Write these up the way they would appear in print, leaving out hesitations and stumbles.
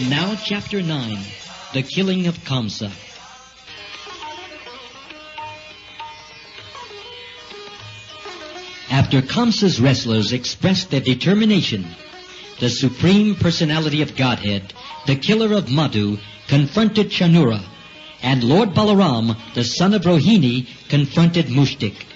And now, Chapter 9, The Killing of Kamsa. After Kamsa's wrestlers expressed their determination, the Supreme Personality of Godhead, the killer of Madhu, confronted Chanura, and Lord Balaram, the son of Rohini, confronted Mushtik.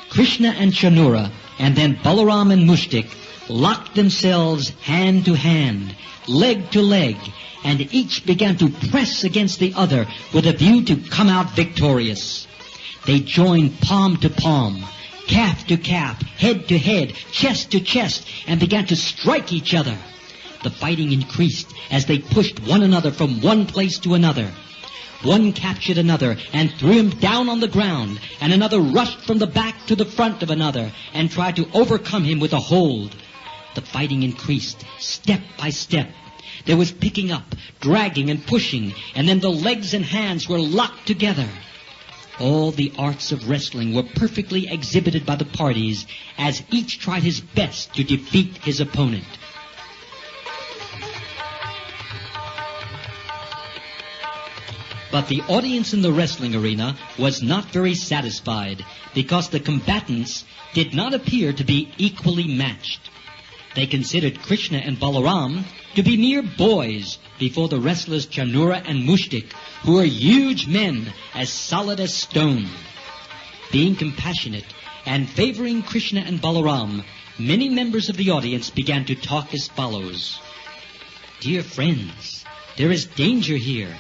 Krishna and Chanura, and then Balaram and Mushtik, locked themselves hand to hand, leg to leg, and each began to press against the other with a view to come out victorious. They joined palm to palm, calf to calf, head to head, chest to chest, and began to strike each other. The fighting increased as they pushed one another from one place to another. One captured another and threw him down on the ground, and another rushed from the back to the front of another and tried to overcome him with a hold. The fighting increased, step by step. There was picking up, dragging and pushing, and then the legs and hands were locked together. All the arts of wrestling were perfectly exhibited by the parties as each tried his best to defeat his opponent. But the audience in the wrestling arena was not very satisfied because the combatants did not appear to be equally matched. They considered Krishna and Balaram to be mere boys before the wrestlers Chanura and Mushtik, who were huge men as solid as stone. Being compassionate and favoring Krishna and Balaram, many members of the audience began to talk as follows. "Dear friends, there is danger here."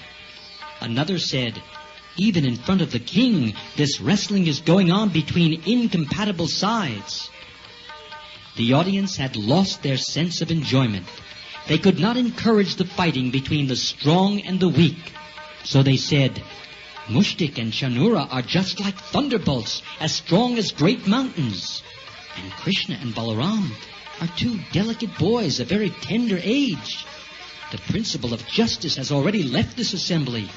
Another said, "Even in front of the king, this wrestling is going on between incompatible sides." The audience had lost their sense of enjoyment. They could not encourage the fighting between the strong and the weak. So they said, "Mushtik and Chanura are just like thunderbolts, as strong as great mountains. And Krishna and Balaram are two delicate boys of very tender age. The principle of justice has already left this assembly.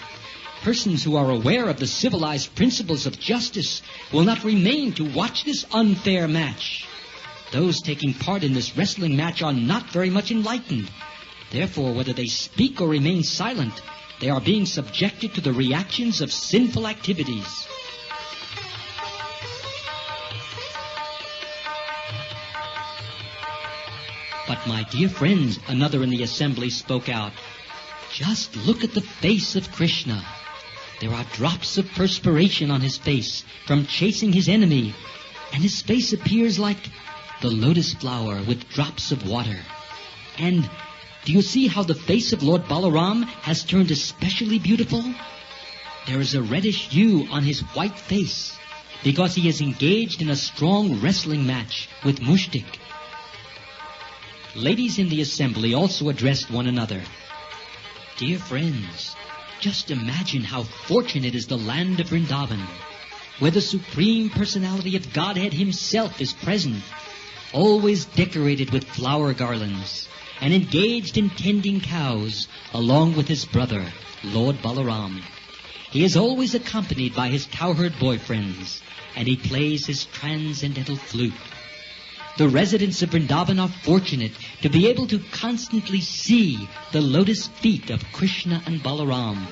Persons who are aware of the civilized principles of justice will not remain to watch this unfair match. Those taking part in this wrestling match are not very much enlightened. Therefore, whether they speak or remain silent, they are being subjected to the reactions of sinful activities." "But my dear friends," another in the assembly spoke out, "just look at the face of Krishna. There are drops of perspiration on his face from chasing his enemy, and his face appears like the lotus flower with drops of water. And do you see how the face of Lord Balaram has turned especially beautiful? There is a reddish hue on his white face because he is engaged in a strong wrestling match with Mushtik." Ladies in the assembly also addressed one another. "Dear friends, just imagine how fortunate is the land of Vrindavan, where the Supreme Personality of Godhead himself is present, always decorated with flower garlands, and engaged in tending cows, along with his brother, Lord Balaram. He is always accompanied by his cowherd boyfriends, and he plays his transcendental flute. The residents of Vrindavan are fortunate to be able to constantly see the lotus feet of Krishna and Balaram,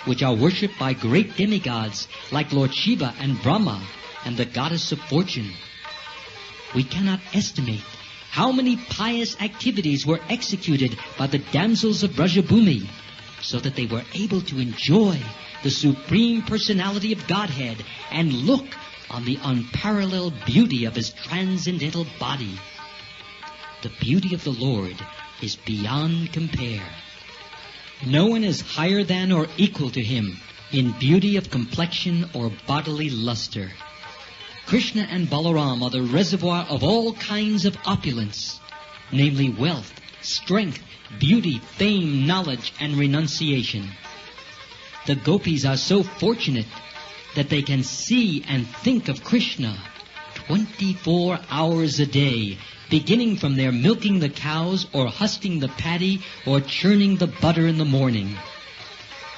which are worshipped by great demigods like Lord Shiva and Brahma and the goddess of fortune. We cannot estimate how many pious activities were executed by the damsels of Brajabhumi, so that they were able to enjoy the Supreme Personality of Godhead and look on the unparalleled beauty of his transcendental body. The beauty of the Lord is beyond compare. No one is higher than or equal to him in beauty of complexion or bodily luster. Krishna and Balaram are the reservoir of all kinds of opulence, namely wealth, strength, beauty, fame, knowledge, and renunciation. The gopis are so fortunate that they can see and think of Krishna 24 hours a day, beginning from their milking the cows or husking the paddy or churning the butter in the morning.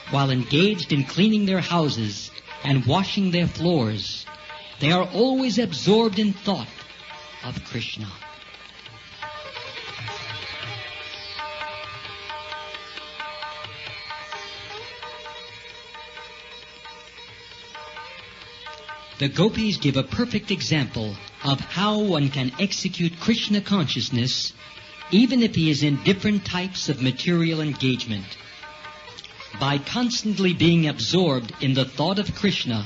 While engaged in cleaning their houses and washing their floors, they are always absorbed in thought of Krishna. The gopis give a perfect example of how one can execute Krishna consciousness even if he is in different types of material engagement. By constantly being absorbed in the thought of Krishna,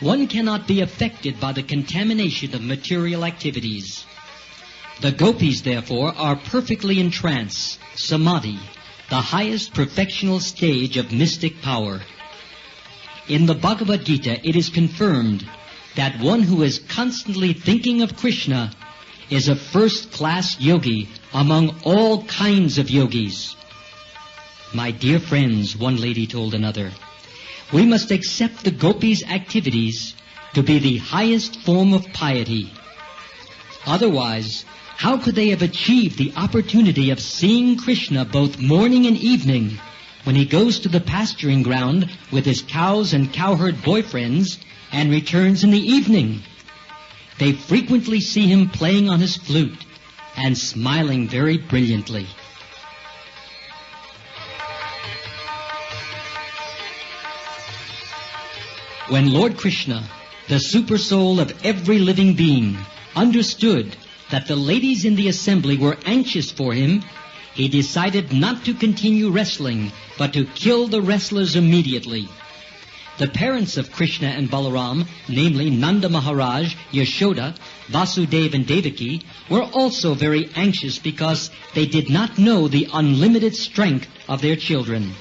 one cannot be affected by the contamination of material activities. The gopis, therefore, are perfectly in trance, samadhi, the highest perfectional stage of mystic power. In the Bhagavad Gita, it is confirmed that one who is constantly thinking of Krishna is a first-class yogi among all kinds of yogis. My dear friends, one lady told another, we must accept the gopis' activities to be the highest form of piety. Otherwise, how could they have achieved the opportunity of seeing Krishna both morning and evening when he goes to the pasturing ground with his cows and cowherd boyfriends and returns in the evening? They frequently see him playing on his flute and smiling very brilliantly. When Lord Krishna, the supersoul of every living being, understood that the ladies in the assembly were anxious for him, he decided not to continue wrestling, but to kill the wrestlers immediately. The parents of Krishna and Balaram, namely Nanda Maharaj, Yashoda, Vasudeva and Devaki, were also very anxious because they did not know the unlimited strength of their children.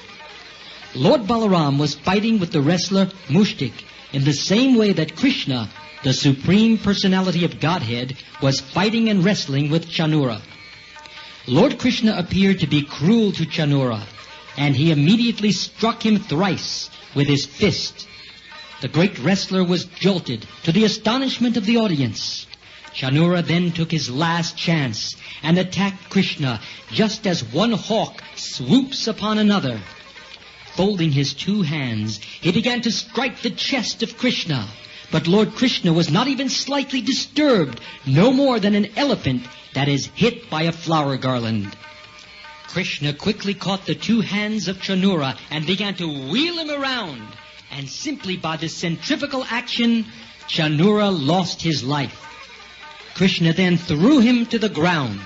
Lord Balaram was fighting with the wrestler Mushtik in the same way that Krishna, the Supreme Personality of Godhead, was fighting and wrestling with Chanura. Lord Krishna appeared to be cruel to Chanura, and he immediately struck him thrice with his fist. The great wrestler was jolted to the astonishment of the audience. Chanura then took his last chance and attacked Krishna just as one hawk swoops upon another. Folding his two hands, he began to strike the chest of Krishna. But Lord Krishna was not even slightly disturbed, no more than an elephant that is hit by a flower garland. Krishna quickly caught the two hands of Chanura and began to wheel him around. And simply by this centrifugal action, Chanura lost his life. Krishna then threw him to the ground.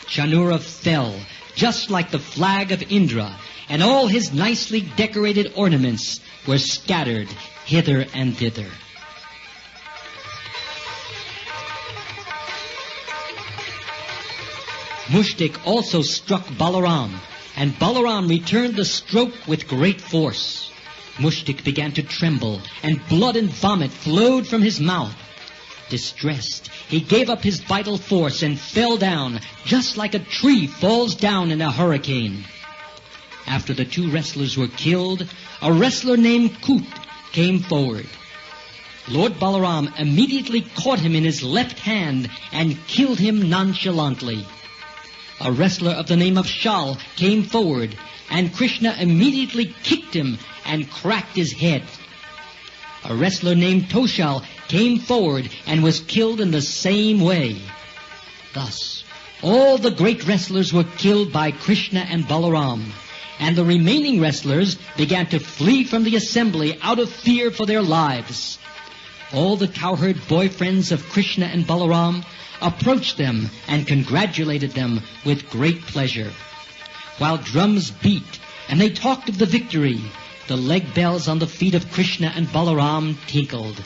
Chanura fell, just like the flag of Indra, and all his nicely decorated ornaments were scattered hither and thither. Mushtik also struck Balaram, and Balaram returned the stroke with great force. Mushtik began to tremble, and blood and vomit flowed from his mouth. Distressed, he gave up his vital force and fell down, just like a tree falls down in a hurricane. After the two wrestlers were killed, a wrestler named Kut came forward. Lord Balaram immediately caught him in his left hand and killed him nonchalantly. A wrestler of the name of Shal came forward, and Krishna immediately kicked him and cracked his head. A wrestler named Toshal came forward and was killed in the same way. Thus, all the great wrestlers were killed by Krishna and Balaram, and the remaining wrestlers began to flee from the assembly out of fear for their lives. All the cowherd boyfriends of Krishna and Balaram approached them and congratulated them with great pleasure. While drums beat and they talked of the victory, the leg bells on the feet of Krishna and Balaram tinkled.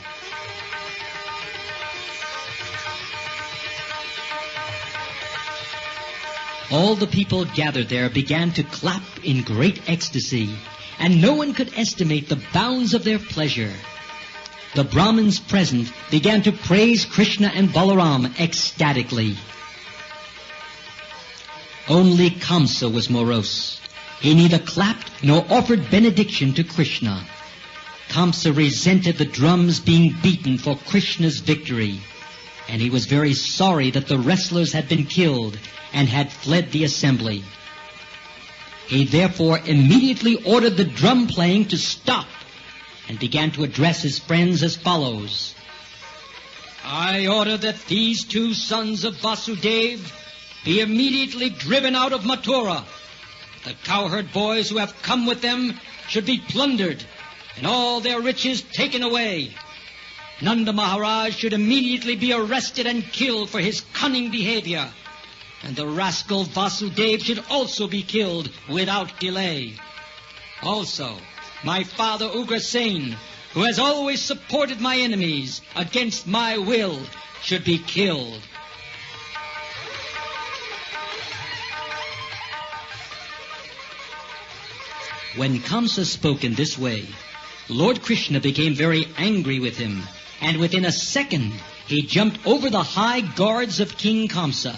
All the people gathered there began to clap in great ecstasy, and no one could estimate the bounds of their pleasure. The Brahmins present began to praise Krishna and Balaram ecstatically. Only Kamsa was morose. He neither clapped nor offered benediction to Krishna. Kamsa resented the drums being beaten for Krishna's victory, and he was very sorry that the wrestlers had been killed and had fled the assembly. He therefore immediately ordered the drum playing to stop and began to address his friends as follows. I order that these two sons of Vasudeva be immediately driven out of Mathura. The cowherd boys who have come with them should be plundered and all their riches taken away. Nanda Maharaj should immediately be arrested and killed for his cunning behavior. And the rascal Vasudev should also be killed without delay. Also, my father Ugrasen, who has always supported my enemies against my will, should be killed. When Kamsa spoke in this way, Lord Krishna became very angry with him, and within a second he jumped over the high guards of King Kamsa.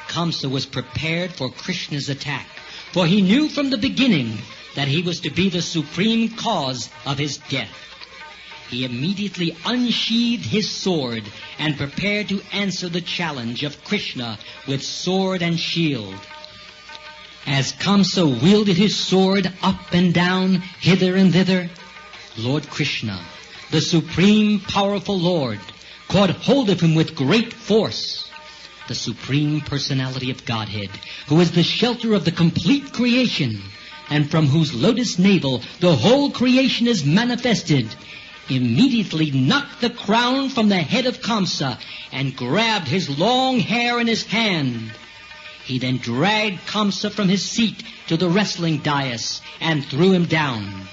Kamsa was prepared for Krishna's attack, for he knew from the beginning that he was to be the supreme cause of his death. He immediately unsheathed his sword and prepared to answer the challenge of Krishna with sword and shield. As Kamsa wielded his sword up and down, hither and thither, Lord Krishna, the supreme powerful Lord, caught hold of him with great force. The Supreme Personality of Godhead, who is the shelter of the complete creation, and from whose lotus navel the whole creation is manifested, immediately knocked the crown from the head of Kamsa and grabbed his long hair in his hand. He then dragged Kamsa from his seat to the wrestling dais and threw him down.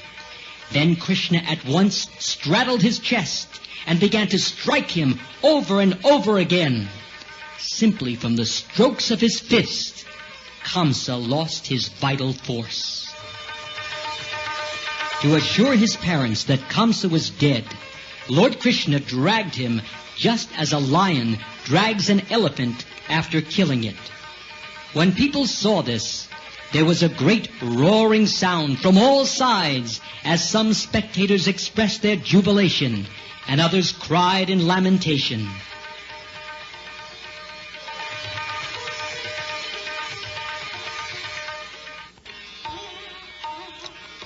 Then Krishna at once straddled his chest and began to strike him over and over again. Simply from the strokes of his fist, Kamsa lost his vital force. To assure his parents that Kamsa was dead, Lord Krishna dragged him just as a lion drags an elephant after killing it. When people saw this, there was a great roaring sound from all sides as some spectators expressed their jubilation and others cried in lamentation.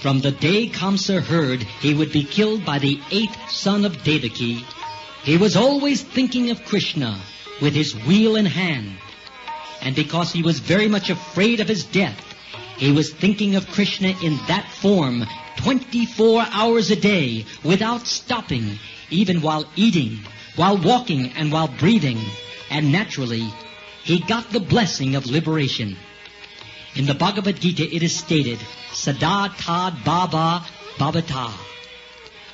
From the day Kamsa heard he would be killed by the 8th son of Devaki, he was always thinking of Krishna with his wheel in hand. And because he was very much afraid of his death, he was thinking of Krishna in that form 24 hours a day without stopping, even while eating, while walking, and while breathing. And naturally, he got the blessing of liberation. In the Bhagavad Gita it is stated, Sada Tad Baba Bhavata.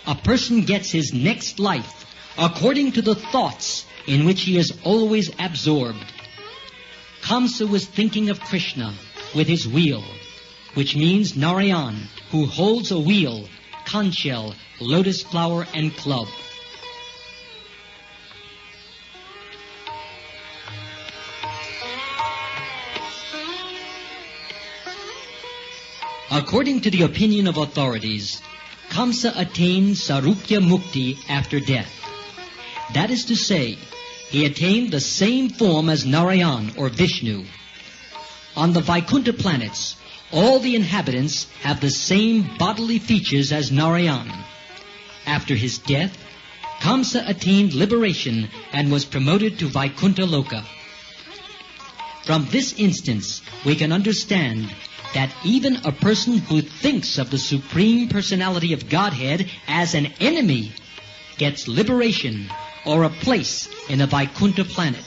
A person gets his next life according to the thoughts in which he is always absorbed. Kamsa was thinking of Krishna with his wheel, which means Narayan, who holds a wheel, conch shell, lotus flower, and club. According to the opinion of authorities, Kamsa attained Sarupya Mukti after death. That is to say, he attained the same form as Narayan or Vishnu. On the Vaikuntha planets, all the inhabitants have the same bodily features as Narayan. After his death, Kamsa attained liberation and was promoted to Vaikuntha Loka. From this instance, we can understand that even a person who thinks of the Supreme Personality of Godhead as an enemy gets liberation or a place in a Vaikuntha planet.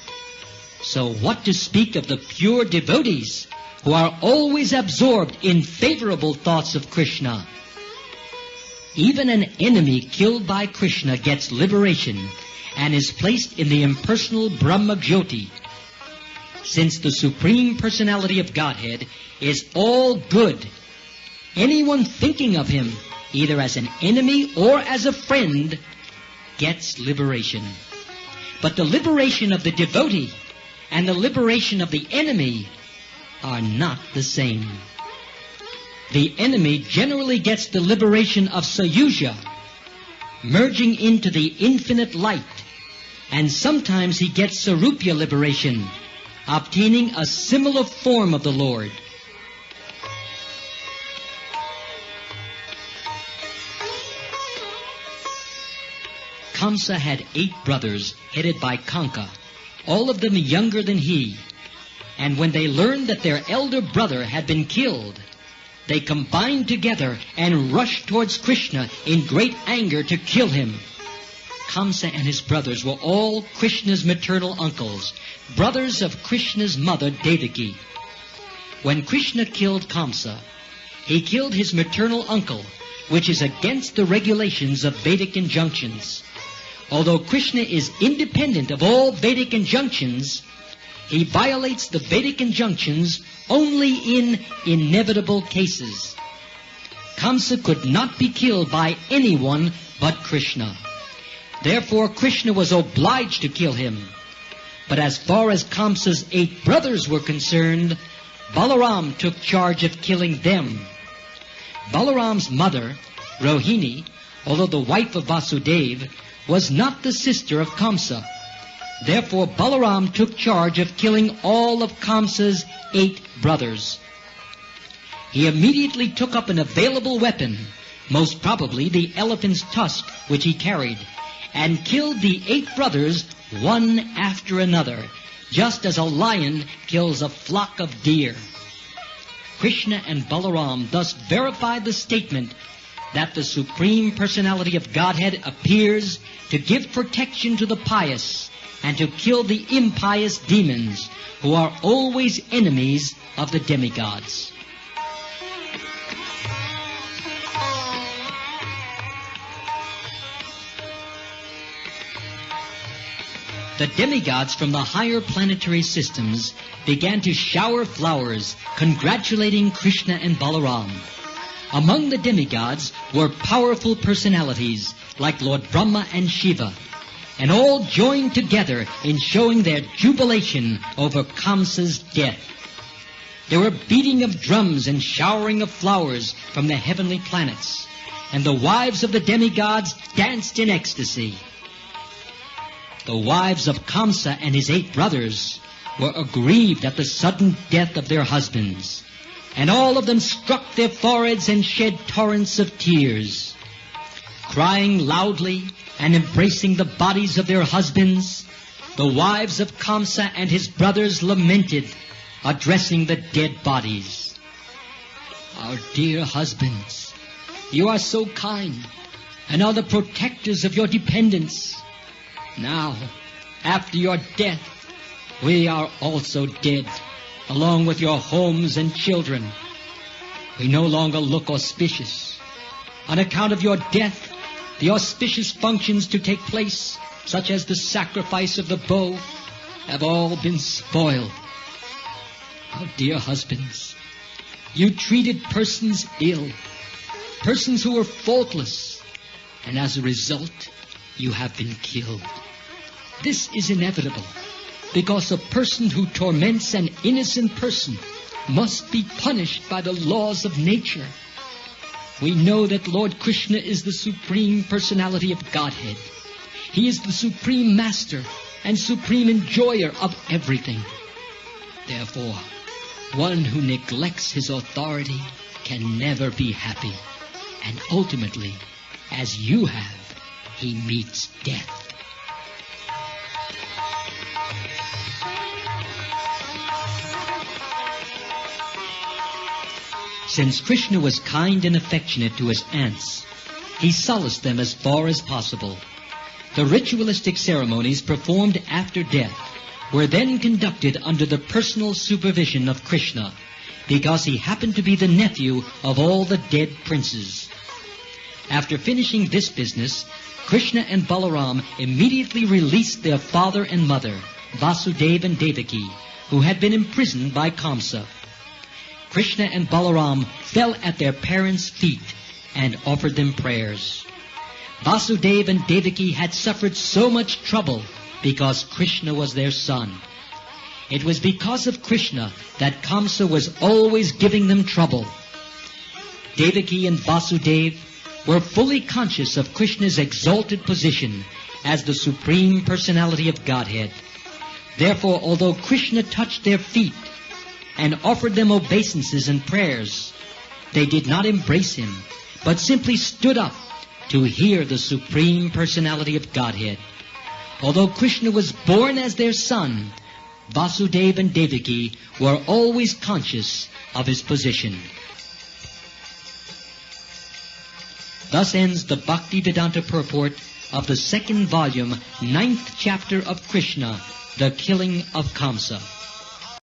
So what to speak of the pure devotees who are always absorbed in favorable thoughts of Krishna? Even an enemy killed by Krishna gets liberation and is placed in the impersonal Brahma Jyoti. Since the Supreme Personality of Godhead is all good, anyone thinking of him, either as an enemy or as a friend, gets liberation. But the liberation of the devotee and the liberation of the enemy are not the same. The enemy generally gets the liberation of Sayuja, merging into the infinite light, and sometimes he gets Sarupya liberation, obtaining a similar form of the Lord. Kamsa had 8 brothers headed by Kanka, all of them younger than he. And when they learned that their elder brother had been killed, they combined together and rushed towards Krishna in great anger to kill him. Kamsa and his brothers were all Krishna's maternal uncles, brothers of Krishna's mother Devaki. When Krishna killed Kamsa, he killed his maternal uncle, which is against the regulations of Vedic injunctions. Although Krishna is independent of all Vedic injunctions, he violates the Vedic injunctions only in inevitable cases. Kamsa could not be killed by anyone but Krishna. Therefore, Krishna was obliged to kill him. But as far as Kamsa's 8 brothers were concerned, Balaram took charge of killing them. Balaram's mother, Rohini, although the wife of Vasudeva, was not the sister of Kamsa. Therefore, Balaram took charge of killing all of Kamsa's 8 brothers. He immediately took up an available weapon, most probably the elephant's tusk which he carried, and killed the 8 brothers one after another, just as a lion kills a flock of deer. Krishna and Balaram thus verified the statement that the Supreme Personality of Godhead appears to give protection to the pious and to kill the impious demons who are always enemies of the demigods. The demigods from the higher planetary systems began to shower flowers, congratulating Krishna and Balaram. Among the demigods were powerful personalities like Lord Brahma and Shiva, and all joined together in showing their jubilation over Kamsa's death. There were beating of drums and showering of flowers from the heavenly planets, and the wives of the demigods danced in ecstasy. The wives of Kamsa and his 8 brothers were aggrieved at the sudden death of their husbands, and all of them struck their foreheads and shed torrents of tears. Crying loudly and embracing the bodies of their husbands, the wives of Kamsa and his brothers lamented, addressing the dead bodies. Our dear husbands, you are so kind and are the protectors of your dependents. Now, after your death, we are also dead, along with your homes and children. We no longer look auspicious. On account of your death, the auspicious functions to take place, such as the sacrifice of the bow, have all been spoiled. Oh, dear husbands, you treated persons ill, persons who were faultless, and as a result, you have been killed. This is inevitable, because a person who torments an innocent person must be punished by the laws of nature. We know that Lord Krishna is the Supreme Personality of Godhead. He is the Supreme Master and Supreme Enjoyer of everything. Therefore, one who neglects his authority can never be happy, and ultimately, as you have, he meets death. Since Krishna was kind and affectionate to his aunts, he solaced them as far as possible. The ritualistic ceremonies performed after death were then conducted under the personal supervision of Krishna, because he happened to be the nephew of all the dead princes. After finishing this business, Krishna and Balaram immediately released their father and mother, Vasudeva and Devaki, who had been imprisoned by Kamsa. Krishna and Balaram fell at their parents' feet and offered them prayers. Vasudeva and Devaki had suffered so much trouble because Krishna was their son. It was because of Krishna that Kamsa was always giving them trouble. Devaki and Vasudeva were fully conscious of Krishna's exalted position as the Supreme Personality of Godhead. Therefore, although Krishna touched their feet and offered them obeisances and prayers, they did not embrace him, but simply stood up to hear the Supreme Personality of Godhead. Although Krishna was born as their son, Vasudeva and Devaki were always conscious of his position. Thus ends the Bhaktivedanta purport of the second volume, 9th chapter of Krishna, The Killing of Kamsa.